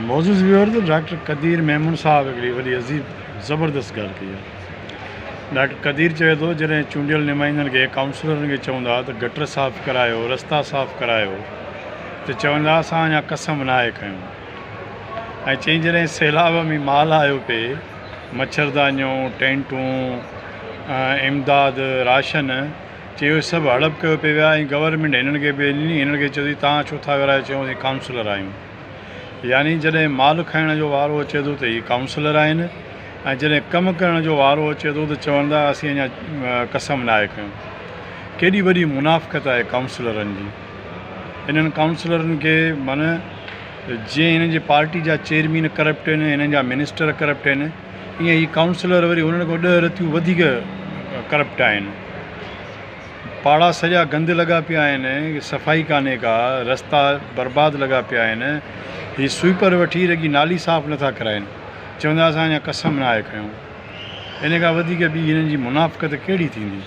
मोज़ूज़ viewers, doctor कदीर मेमून साहब हिकिड़ी वॾी अज़ीम ज़बरदस्त ॻाल्हि कई आहे। डॉक्टर कदीर चवे थो जॾहिं चूंडियल नुमाइंदनि खे काउंसलरनि खे चवंदा त गटर साफ़ु करायो, रस्ता साफ़ु करायो, त चवंदा असां अञा कसम न आहे खयूं। ऐं चई जॾहिं सैलाब में माल आयो पिए, मच्छरदानियूं, टेंटूं, इमदाद, राशन, चयो सभु हड़प कयो पियो विया ऐं गवर्नमेंट हिननि खे बि ॾिनी। हिननि खे चयोसीं तव्हां छो था विरायो, चयोसीं काउंसलर आहियूं। यानी जॾहिं माल खाइण जो वारो अचे थो त हीअ काउंसलर आहिनि, ऐं जॾहिं कमु करण जो वारो अचे थो त चवंदा असीं अञा कसम न आहे खयूं। केॾी वॾी मुनाफ़क़त आहे काउंसलरनि जी। इन्हनि काउंसलरनि खे माना जीअं हिननि जी पार्टी जा चेयरमैन करप्ट आहिनि, हिननि जा मिनिस्टर करप्ट आहिनि, ईअं ई काउंसलर वरी हुननि खां 10 रतियूं वधीक करप्ट आहिनि। पाड़ा सॼा गंद लॻा पिया आहिनि, सफ़ाई कान्हे का, रस्ता बर्बादु लॻा पिया आहिनि। हीअ स्वीपर वठी रॻी नाली साफ़ु नथा कराइनि, चवंदा असां अञा कसम न आहे खयूं। इन खां वधीक ॿी हिननि जी मुनाफ़क़त कहिड़ी थींदी।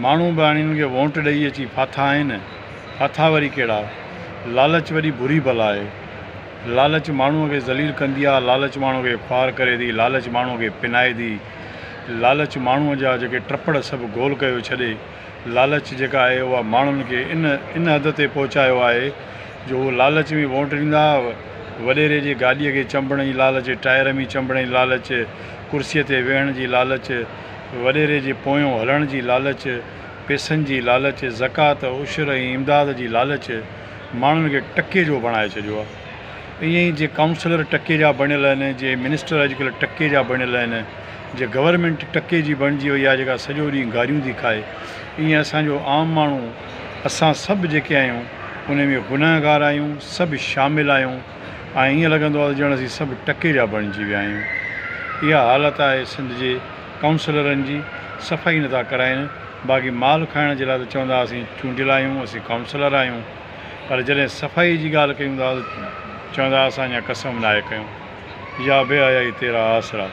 माण्हू बि हाणे हिननि खे वोट ॾेई अची फाथा आहिनि। फाथा वरी कहिड़ा, लालच वरी बुरी बला आहे। लालच माण्हूअ खे ज़लील कंदी आहे, लालच माण्हूअ खे ख्वार करे थी, लालच माण्हूअ खे पिनाए थी, लालच माण्हूअ जा जेके ट्रपड़ सभु गोल कयो छॾे। लालच जेका आहे उहा माण्हुनि खे इन हद ते पहुचायो आहे जो उहो लालच में वोट ॾींदा। वॾेरे जे गाॾीअ खे चंबण जी लालच, टायर में चंबण जी लालच, कुर्सीअ ते वेहण जी लालच, वॾेरे जे पोयों हलण जी लालच, पैसनि जी लालच, ज़कात, उशर ऐं इमदाद जी लालच माण्हुनि खे टके जो बणाए छॾियो आहे। ईअं ई जे काउंसलर टके जा बणियल आहिनि, जे मिनिस्टर अॼुकल्ह टके जा बणियल आहिनि, जे गवर्नमेंट टके जी बणिजी वई आहे जेका सॼो ॾींहुं गारियूं थी खाए, ईअं असांजो आम माण्हू, असां सभु जेके आहियूं उन में गुनहगार आहियूं, सभु शामिलु आहियूं ऐं ईअं लॻंदो आहे ॼण असीं सभु टके जा बणिजी विया आहियूं। इहा हालत आहे सिंध जे काउंसलरनि जी। सफ़ाई नथा कराइनि, बाक़ी माल खाइण जे लाइ त चवंदा असीं चूंडियल आहियूं, असीं काउंसलर आहियूं, पर जॾहिं सफ़ाई जी ॻाल्हि कयूं था चवंदा असां अञा कसम न आहे खयूं। या बे आया ई तेरा आसरा।